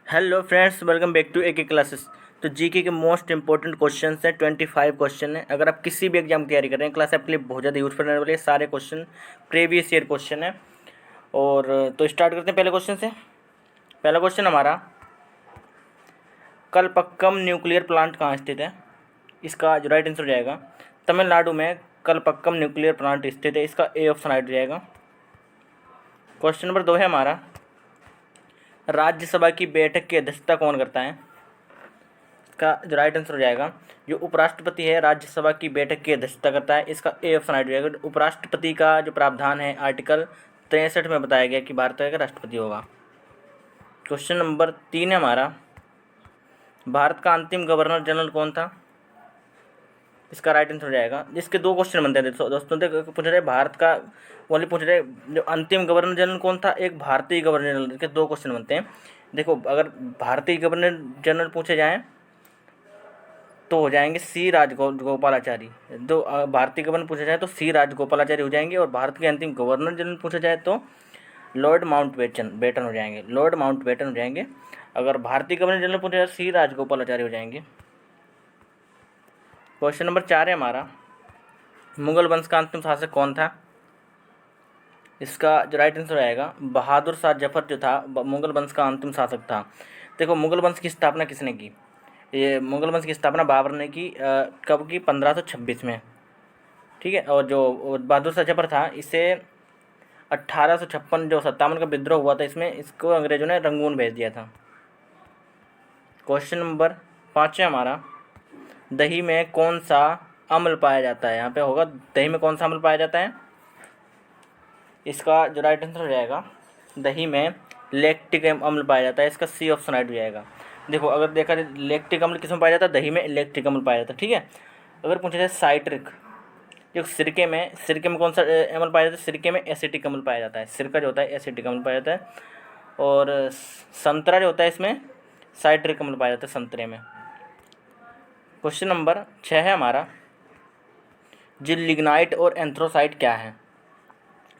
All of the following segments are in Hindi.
Hello friends, welcome back to एक क्लासेस। तो जीके के मोस्ट इंपॉर्टेंट क्वेश्चन हैं, 25 क्वेश्चन हैं। अगर आप किसी भी एग्जाम की तैयारी कर रहे हैं, क्लास आपके लिए बहुत ज़्यादा यूजफुल रहने वाले हैं। सारे क्वेश्चन प्रीवियस ईयर क्वेश्चन है। और तो स्टार्ट करते हैं पहले क्वेश्चन से। पहला क्वेश्चन हमारा, कलपक्कम न्यूक्लियर प्लांट कहाँ स्थित है? इसका जो राइट आंसर हो जाएगा, तमिलनाडु में कलपक्कम न्यूक्लियर प्लांट स्थित है। इसका ए ऑप्शन राइट हो जाएगा। क्वेश्चन नंबर 2 है हमारा, राज्यसभा की बैठक की अध्यक्षता कौन करता है? का जो राइट आंसर हो जाएगा, जो उपराष्ट्रपति है राज्यसभा की बैठक की अध्यक्षता करता है। इसका ए ऑप्शन राइट हो जाएगा। उपराष्ट्रपति का जो प्रावधान है आर्टिकल 63 में बताया गया कि भारत का राष्ट्रपति होगा। क्वेश्चन नंबर 3 है हमारा, भारत का अंतिम गवर्नर जनरल कौन था? इसका राइट आंसर हो जाएगा। इसके दो क्वेश्चन बनते हैं दोस्तों। पूछ रहे भारत का, ओनली पूछ रहे जो अंतिम गवर्नर जनरल कौन था, एक भारतीय गवर्नर जनरल। इसके दो क्वेश्चन बनते हैं। देखो, अगर भारतीय गवर्नर जनरल पूछे जाएँ तो हो जाएंगे सी राजगोपालाचारी। दो भारतीय गवर्नर पूछा जाए तो सी राजगोपालाचारी हो जाएंगे, और भारत के अंतिम गवर्नर जनरल पूछा जाए तो लॉर्ड माउंटबेटन हो जाएंगे। लॉर्ड माउंटबेटन हो जाएंगे। अगर भारतीय गवर्नर जनरल पूछा जाए सी राजगोपालाचारी हो जाएंगे। क्वेश्चन नंबर 4 है हमारा, मुगल वंश का अंतिम शासक कौन था? इसका जो राइट आंसर आएगा, बहादुर शाह जफर जो था मुगल वंश का अंतिम शासक था। देखो, मुगल वंश की स्थापना किसने की? ये मुगल वंश की स्थापना बाबर ने की। कब की? 1526 में। ठीक है। और जो बहादुर शाह जफर था, इसे 1856 जो 57 का विद्रोह हुआ था, इसमें इसको अंग्रेजों ने रंगून भेज दिया था। क्वेश्चन नंबर 5 है हमारा, दही में कौन सा अम्ल पाया जाता है? यहाँ पे होगा, दही में कौन सा अम्ल पाया जाता है? इसका जो राइट आंसर हो जाएगा, दही में लैक्टिक अम्ल पाया जाता है। इसका सी ऑप्शन राइट हो जाएगा। देखो, अगर देखा जाए लैक्टिक अम्ल किस में पाया जाता है, दही में लैक्टिक अम्ल पाया जाता है। ठीक है। अगर पूछा जाए साइट्रिक, जो सिरके में कौन सा अम्ल पाया जाता है? सिरके में एसिटिक अम्ल पाया जाता है। सिरका जो होता है एसिटिक अम्ल पाया जाता है। और संतरा जो होता है, इसमें साइट्रिक अम्ल पाया जाता है संतरे में। क्वेश्चन नंबर 6 है हमारा, जी लिग्नाइट और एंथ्रोसाइट क्या है?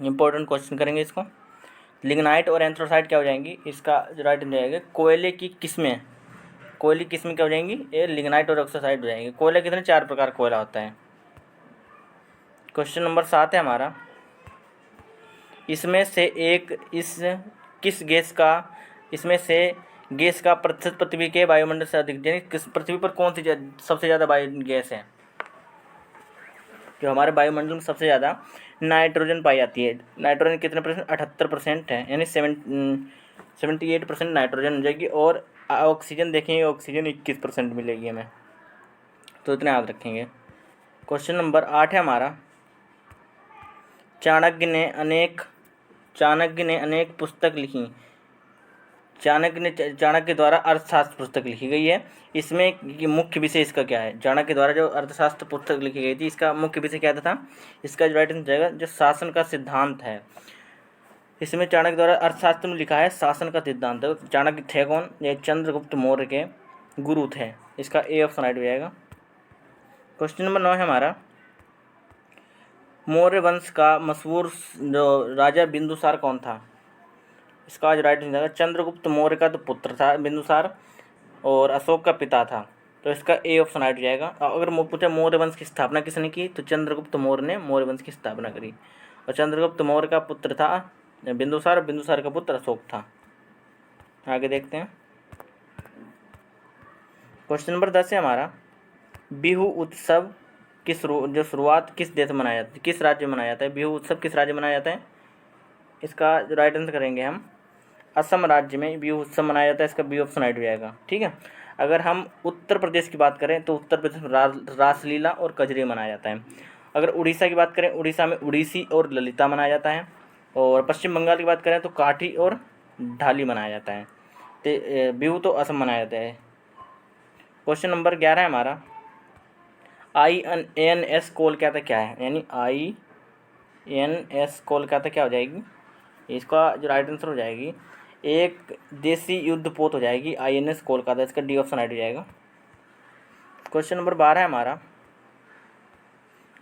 इंपॉर्टेंट क्वेश्चन करेंगे इसको। लिग्नाइट और एंथ्रोसाइट क्या हो जाएंगी? इसका जो राइट हो जाएगा, कोयले की किस्में। कोयले की किस्में क्या हो जाएंगी? ये लिग्नाइट और ऑक्साइड हो जाएंगे। कोयले कितने? 4 प्रकार कोयला होता है। क्वेश्चन नंबर 7 है हमारा, इसमें से किस गैस का, इसमें से गैस का प्रतिशत पृथ्वी के वायुमंडल से अधिक, यानी किस पृथ्वी पर कौन सी सबसे ज़्यादा वायु गैस है? जो हमारे वायुमंडल में सबसे ज़्यादा नाइट्रोजन पाई जाती है। नाइट्रोजन कितने परसेंट? 78% है, यानी 78% नाइट्रोजन हो जाएगी। और ऑक्सीजन देखेंगे, ऑक्सीजन 21% मिलेगी हमें। तो इतना याद रखेंगे। क्वेश्चन नंबर 8 है हमारा, चाणक्य ने अनेक पुस्तक लिखी। चाणक्य द्वारा अर्थशास्त्र पुस्तक लिखी गई है। इसमें ये मुख्य विषय इसका क्या है? चाणक्य द्वारा जो अर्थशास्त्र पुस्तक लिखी गई थी, इसका मुख्य विषय क्या था? इसका जो राइट आंसर जाएगा, जो शासन का सिद्धांत है। इसमें चाणक्य द्वारा अर्थशास्त्र में लिखा है शासन का सिद्धांत है। चाणक्य थे कौन? ये चंद्रगुप्त मौर्य के गुरु थे। इसका ए ऑप्शन राइट हो जाएगा। क्वेश्चन नंबर 9 है हमारा, मौर्य वंश का मशहूर जो राजा बिंदुसार कौन था? इसका जो राइट आंसर है, चंद्रगुप्त मौर्य का तो पुत्र था बिंदुसार, और अशोक का पिता था। तो इसका ए ऑप्शन राइट हो जाएगा। अगर पूछा मौर्य वंश की स्थापना किसने की, तो चंद्रगुप्त मौर्य ने मौर्य वंश की स्थापना करी। और चंद्रगुप्त मौर्य का पुत्र था बिंदुसार, बिंदुसार का पुत्र अशोक था। आगे देखते हैं। क्वेश्चन नंबर 10 है हमारा, बिहू उत्सव जो शुरुआत किस देश में मनाया जाता है, किस राज्य में मनाया जाता है? बिहू उत्सव किस राज्य में मनाया जाता है? इसका जो राइट आंसर करेंगे हम, असम राज्य में बिहू उत्सव मनाया जाता है। इसका बी ऑप्शन राइट हो जाएगा। ठीक है। अगर हम उत्तर प्रदेश की बात करें तो उत्तर प्रदेश में रासलीला और कजरी मनाया जाता है। अगर उड़ीसा की बात करें, उड़ीसा में उड़ीसी और ललिता मनाया जाता है। और पश्चिम बंगाल की बात करें तो काठी और ढाली मनाया जाता है। तो बिहू तो असम मनाया जाता है। क्वेश्चन नंबर 11 है हमारा, INS कोलकाता क्या है? यानी INS कोलकाता क्या हो जाएगी? इसका जो राइट आंसर हो जाएगी, एक देसी युद्धपोत हो जाएगी INS कोलकाता। इसका डी ऑप्शन राइट हो जाएगा। क्वेश्चन नंबर 12 है हमारा,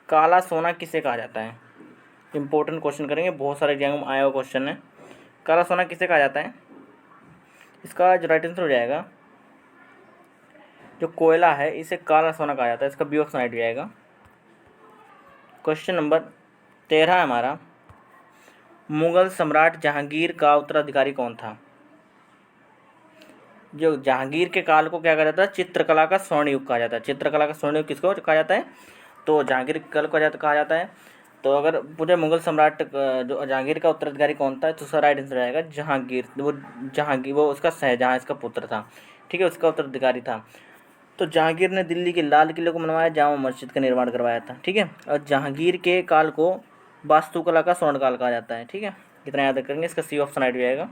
काला सोना किसे कहा जाता है? इंपॉर्टेंट क्वेश्चन करेंगे, बहुत सारे एग्जाम में आया हुआ क्वेश्चन है। काला सोना किसे कहा जाता है? इसका जो राइट आंसर हो जाएगा, जो कोयला है इसे काला सोना कहा जाता है, इसका बी ऑप्शन राइट हो जाएगा। क्वेश्चन नंबर 13 है हमारा, मुगल सम्राट जहांगीर का उत्तराधिकारी कौन था? जो जहांगीर के काल को क्या कहा जाता है? चित्रकला का स्वर्ण युग कहा जाता है। चित्रकला का स्वर्ण युग किसको कहा जाता है? तो जहांगीर के काल को कहा जाता है। तो अगर पूरे मुगल सम्राट जो जहांगीर का उत्तराधिकारी कौन था, तो उसका राइट आंसर आएगा जहांगीर। वो उसका शाहजहां इसका पुत्र था, ठीक है, उसका उत्तराधिकारी था। तो जहांगीर ने दिल्ली के लाल किले को बनवाया, जामा मस्जिद का निर्माण करवाया था, ठीक है। और जहांगीर के काल को वास्तुकला का स्वर्ण काल कहा जाता है, ठीक है। इतना याद करेंगे, इसका सी ऑप्शन राइट हो जाएगा।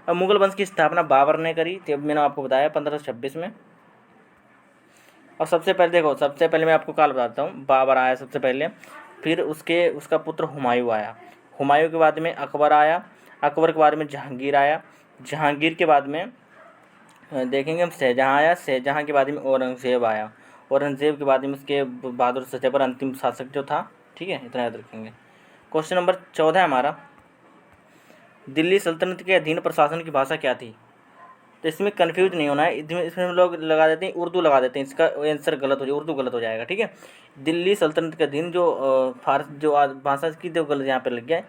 अब मुगल वंश की स्थापना बाबर ने करी थी, अब मैंने आपको बताया 1526 में। और सबसे पहले देखो, सबसे पहले मैं आपको काल बताता हूँ। बाबर आया सबसे पहले, फिर उसका पुत्र हुमायूं आया, हुमायूं के बाद में अकबर आया, अकबर के बाद में जहांगीर आया, जहांगीर के बाद में देखेंगे हम शाहजहां आया, शाहजहां के बाद में औरंगजेब आया, औरंगजेब के बाद में उसके बहादुर शाह पर अंतिम शासक जो था, ठीक है। इतना याद रखेंगे। क्वेश्चन नंबर 14 हमारा, दिल्ली सल्तनत के अधीन प्रशासन की भाषा क्या थी? तो इसमें कन्फ्यूज नहीं होना है, इसमें लोग लगा देते हैं उर्दू लगा देते हैं, इसका आंसर गलत हो जाए, उर्दू गलत हो जाएगा, ठीक है। दिल्ली सल्तनत के अधीन जो भाषा की जो गलत यहाँ पर लग गया है,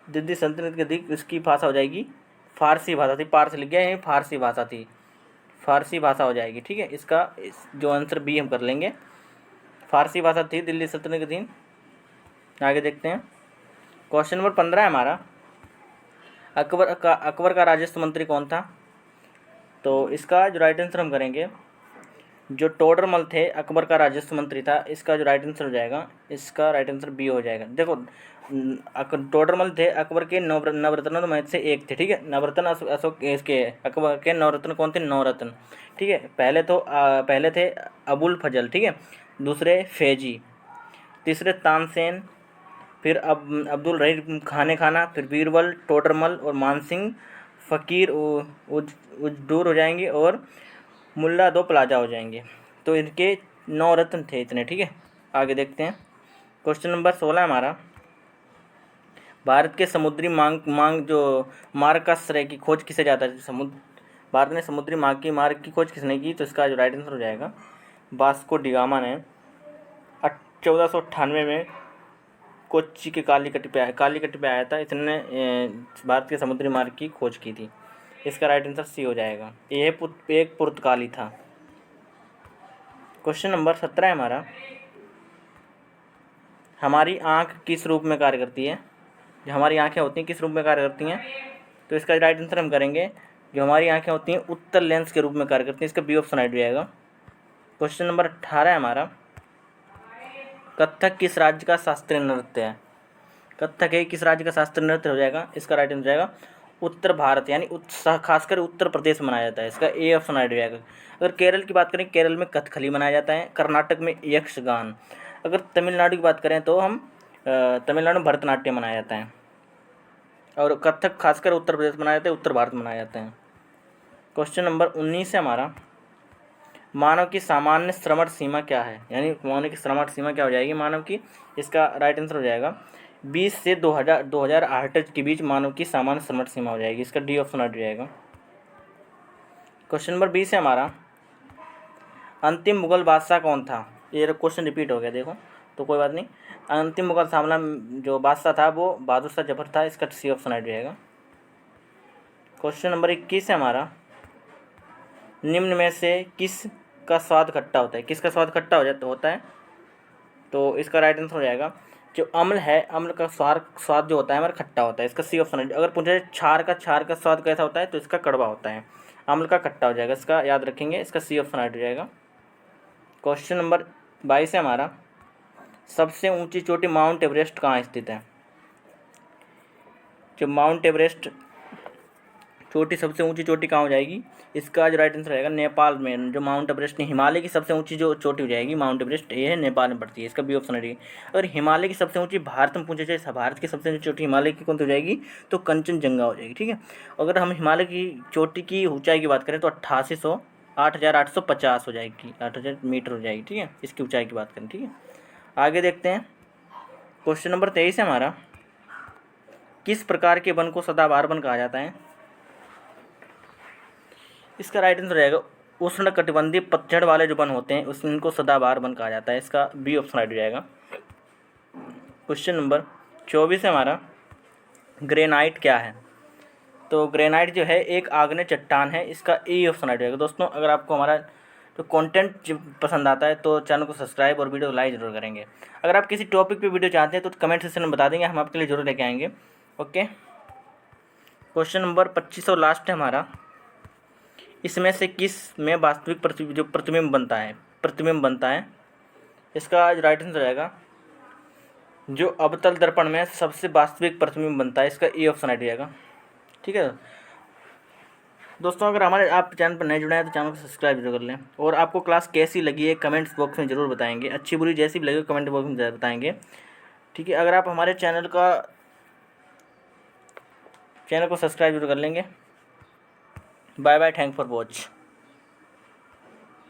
दिल्ली सल्तनत के अधीन इसकी भाषा हो जाएगी फारसी भाषा थी, पारसी लिख गया है, फारसी भाषा थी, फारसी भाषा हो जाएगी, ठीक है। इसका जो आंसर बी हम कर लेंगे, फारसी भाषा थी दिल्ली सल्तनत के अधीन। आगे देखते हैं। क्वेश्चन नंबर 15 है हमारा, अकबर का राजस्व मंत्री कौन था? तो इसका जो राइट आंसर हम करेंगे, जो टोडरमल थे अकबर का राजस्व मंत्री था, इसका जो राइट आंसर हो जाएगा, इसका राइट आंसर बी हो जाएगा। देखो, टोडरमल थे अकबर के नवरत्नों में से एक थे, ठीक है। नवरत्न अशोक इसके अकबर के नवरत्न कौन थे? 9 रत्न, ठीक है। पहले थे अबुल फजल, ठीक है, दूसरे फैजी, तीसरे तानसेन, फिर अब्दुल रहीम खाना, फिर बीरबल, टोडरमल और मानसिंह फ़कीर उजडूर हो जाएंगे, और मुल्ला दो प्लाजा हो जाएंगे। तो इनके 9 रत्न थे इतने, ठीक है। आगे देखते हैं। क्वेश्चन नंबर 16 हमारा, भारत के समुद्री मार्ग का श्रेय की खोज किसे जाता है? भारत ने समुद्री मार्ग की खोज किसने की? तो इसका जो राइट आंसर हो जाएगा, वास्को डिगामा ने 1498 में कोच्चि के कालीकट पे आया था। इसने भारत के समुद्री मार्ग की खोज की थी। इसका राइट आंसर सी हो जाएगा। यह एक पुर्तगाली था। क्वेश्चन नंबर 17 है हमारा, हमारी आँख किस रूप में कार्य करती है? जो हमारी आँखें होती हैं किस रूप में कार्य करती हैं? तो इसका राइट आंसर हम करेंगे, जो हमारी आँखें होती हैं उत्तल लेंस के रूप में कार्य करती हैं। इसका बी ऑप्शन राइट हो जाएगा। क्वेश्चन नंबर 18 है हमारा, कथक किस राज्य का शास्त्रीय नृत्य है? कथक है किस राज्य का शास्त्रीय नृत्य हो जाएगा? इसका राइट आंसर हो जाएगा उत्तर भारत, यानी खासकर उत्तर प्रदेश में मनाया जाता है। इसका ए ऑप्शन राइट हो जाएगा। अगर केरल की बात करें, केरल में कथकली मनाया जाता है, कर्नाटक में यक्षगान। अगर तमिलनाडु की बात करें तो हम तमिलनाडु में भरतनाट्यम मनाया जाता है, और कथक खासकर उत्तर प्रदेश में मनाया जाता है, उत्तर भारत में मनाया जाता है। क्वेश्चन नंबर 19 है हमारा, मानव की सामान्य श्रवण सीमा क्या है? यानी मानव की श्रवण सीमा क्या हो जाएगी मानव की? इसका राइट आंसर हो जाएगा 20 से 2000 हर्ट्ज के बीच मानव की सामान्य श्रवण सीमा हो जाएगी। इसका डी ऑप्शन राइट हो जाएगा। क्वेश्चन नंबर 20 है हमारा, अंतिम मुगल बादशाह कौन था? ये क्वेश्चन रिपीट हो गया देखो, तो कोई बात नहीं। अंतिम मुगल जो बादशाह था वो बहादुर शाह जफर था। इसका सी ऑप्शन राइट हो जाएगा। क्वेश्चन नंबर 21 है हमारा, निम्न में से किस का स्वाद खट्टा होता है? किसका स्वाद खट्टा होता है? तो इसका राइट आंसर हो जाएगा, जो अम्ल है, अम्ल का स्वाद जो होता है हमारा खट्टा होता है। इसका सी ऑप्शन है। अगर पूछे क्षार का स्वाद कैसा होता है, तो इसका कड़वा होता है, अम्ल का खट्टा हो जाएगा। इसका याद रखेंगे, इसका सी ऑप्शन राइट हो जाएगा। क्वेश्चन नंबर 22 है हमारा, सबसे ऊंची चोटी माउंट एवरेस्ट कहाँ स्थित है? जो माउंट एवरेस्ट चोटी, सबसे ऊंची चोटी कहाँ हो जाएगी? इसका जो राइट आंसर रहेगा नेपाल में। जो माउंट एवरेस्ट, हिमालय की सबसे ऊंची जो चोटी हो जाएगी माउंट एवरेस्ट, ये है नेपाल में पड़ती है। इसका बी ऑप्शन रहेगी। अगर हिमालय की सबसे ऊंची भारत में पूछे जाए, भारत की सबसे ऊंची चोटी हिमालय की कौन सी हो जाएगी? तो कंचनजंगा हो जाएगी, ठीक है। अगर हम हिमालय की चोटी की ऊंचाई की बात करें तो 8850 हो जाएगी, 8000 मीटर हो जाएगी, ठीक है, इसकी ऊंचाई की बात करें, ठीक है। आगे देखते हैं। क्वेश्चन नंबर 23 है हमारा, किस प्रकार के वन को सदाबहार वन कहा जाता है? इसका राइट आंसर रहेगा उष्ण कटिबंधीय पतझड़ वाले जो वन होते हैं इनको सदाबहार वन कहा जाता है। इसका बी ऑप्शन राइट हो जाएगा। क्वेश्चन नंबर 24 है हमारा, ग्रेनाइट क्या है? तो ग्रेनाइट जो है एक आग्नेय चट्टान है। इसका ए ऑप्शन राइट हो जाएगा। दोस्तों अगर आपको हमारा जो कंटेंट पसंद आता है तो चैनल को सब्सक्राइब और वीडियो लाइक जरूर करेंगे। अगर आप किसी टॉपिक पे वीडियो चाहते हैं तो कमेंट सेक्शन में बता देंगे, हम आपके लिए जरूर लेके आएंगे। ओके, क्वेश्चन नंबर 25 और लास्ट है हमारा, इसमें से किस में वास्तविक प्रतिबिंब बनता है? इसका जो राइट आंसर रहेगा जो अवतल दर्पण में सबसे वास्तविक प्रतिबिंब बनता है। इसका ए ऑप्शन राइट हो जाएगा। ठीक है दोस्तों, अगर हमारे आप चैनल पर नए जुड़े हैं तो चैनल को सब्सक्राइब जरूर कर लें। और आपको क्लास कैसी लगी है कमेंट्स बॉक्स में ज़रूर बताएंगे, अच्छी बुरी जैसी भी लगे कमेंट बॉक्स में बताएंगे। ठीक है, अगर आप हमारे चैनल को सब्सक्राइब जरूर कर लेंगे। Bye bye, thank for watch.